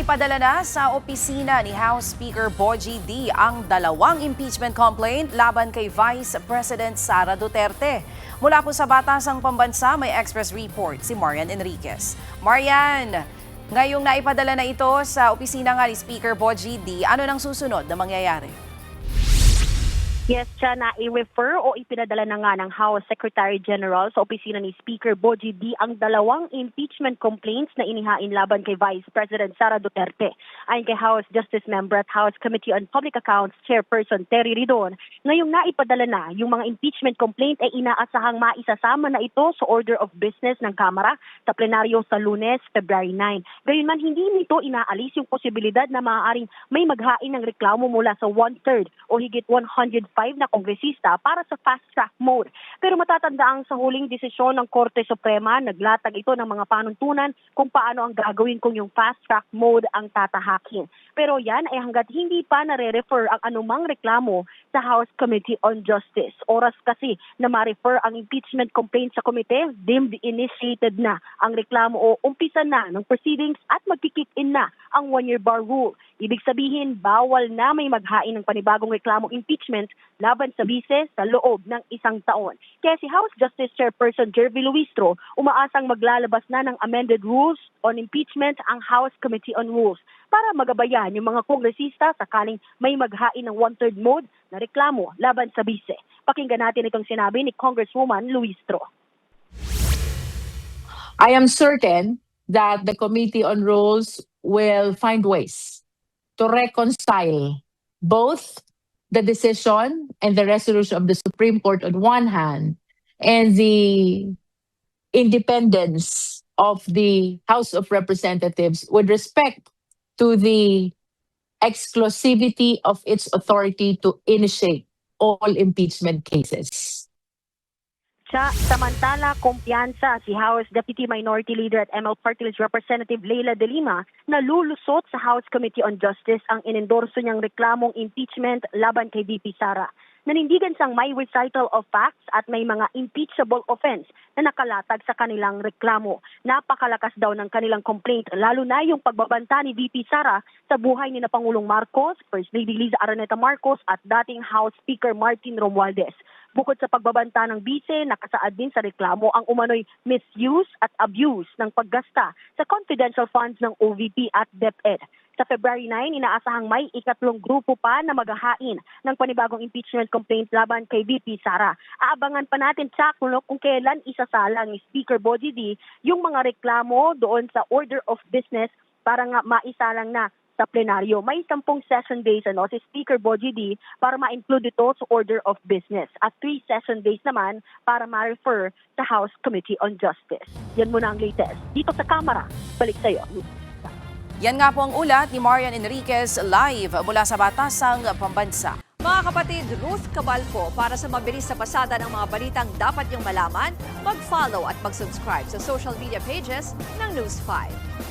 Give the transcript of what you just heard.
Naipadala na sa opisina ni House Speaker Bogie D ang dalawang impeachment complaint laban kay Vice President Sara Duterte. Mula po sa Batasang Pambansa, may Express Report si Marian Enriquez. Marian, ngayong naipadala na ito sa opisina nga ni Speaker Bogie D, ano nang susunod na mangyayari? Yes, siya na i-refer o ipinadala na nga ng House Secretary General sa opisina ni Speaker Bogie D ang dalawang impeachment complaints na inihain laban kay Vice President Sara Duterte. Ayon kay House Justice Member at House Committee on Public Accounts Chairperson Terry Ridon, ngayong naipadala na yung mga impeachment complaint ay inaasahang maisasama na ito sa order of business ng Kamara sa plenaryo sa Lunes, February 9. Gayunman, hindi nito inaalis yung posibilidad na maaaring may maghain ng reklamo mula sa 1/3 o higit 105 na kongresista para sa fast-track mode. Pero matatandaang sa huling desisyon ng Korte Suprema, naglatag ito ng mga panuntunan kung paano ang gagawin kung yung fast-track mode ang tatahakin. Pero yan ay hanggat hindi pa nare-refer ang anumang reklamo sa House Committee on Justice. Oras kasi na ma-refer ang impeachment complaint sa komite, deemed initiated na ang reklamo o umpisa na ng proceedings at magkikick in na ang one-year bar rule. Ibig sabihin, bawal na may maghain ng panibagong reklamong impeachment laban sa bise sa loob ng isang taon. Kaya si House Justice Chairperson Jervy Luistro umaasang maglalabas na ng amended rules on impeachment ang House Committee on Rules para magabayan yung mga kongresista sakaling may maghain ng 1/3 mode na reklamo laban sa bise. Pakinggan natin itong sinabi ni Congresswoman Luistro. I am certain that the Committee on Rules will find ways to reconcile both the decision and the resolution of the Supreme Court on one hand and the independence of the House of Representatives with respect to the exclusivity of its authority to initiate all impeachment cases. Samantala, kumpiyansa si House Deputy Minority Leader at ML Party List Representative Leila De Lima na lulusot sa House Committee on Justice ang inendorso niyang reklamong impeachment laban kay VP Sara. Nanindigan siyang may recital of facts at may mga impeachable offense na nakalatag sa kanilang reklamo. Napakalakas daw ng kanilang complaint, lalo na yung pagbabanta ni VP Sara sa buhay ni na Pangulong Marcos, First Lady Liza Araneta Marcos at dating House Speaker Martin Romualdez. Bukod sa pagbabanta ng bise, nakasaad din sa reklamo ang umano'y misuse at abuse ng paggasta sa confidential funds ng OVP at DepEd. Sa February 9, inaasahang may ikatlong grupo pa na maghahain ng panibagong impeachment complaint laban kay VP Sara. Aabangan pa natin kung kailan isasalang ni Speaker Bogie D yung mga reklamo doon sa order of business para nga maisalang na sa plenaryo. May 10 session days si Speaker Bogie D para ma-include ito sa order of business at 3 session days naman para ma-refer sa House Committee on Justice. Yan muna ang latest. Dito sa Kamara, balik sa iyo. Yan nga po ang ulat ni Marian Enriquez live mula sa Batasang Pambansa. Mga kapatid, Ruth Cabalco, para sa mabilis na pasada ng mga balitang dapat niyong malaman, mag-follow at mag-subscribe sa social media pages ng News 5.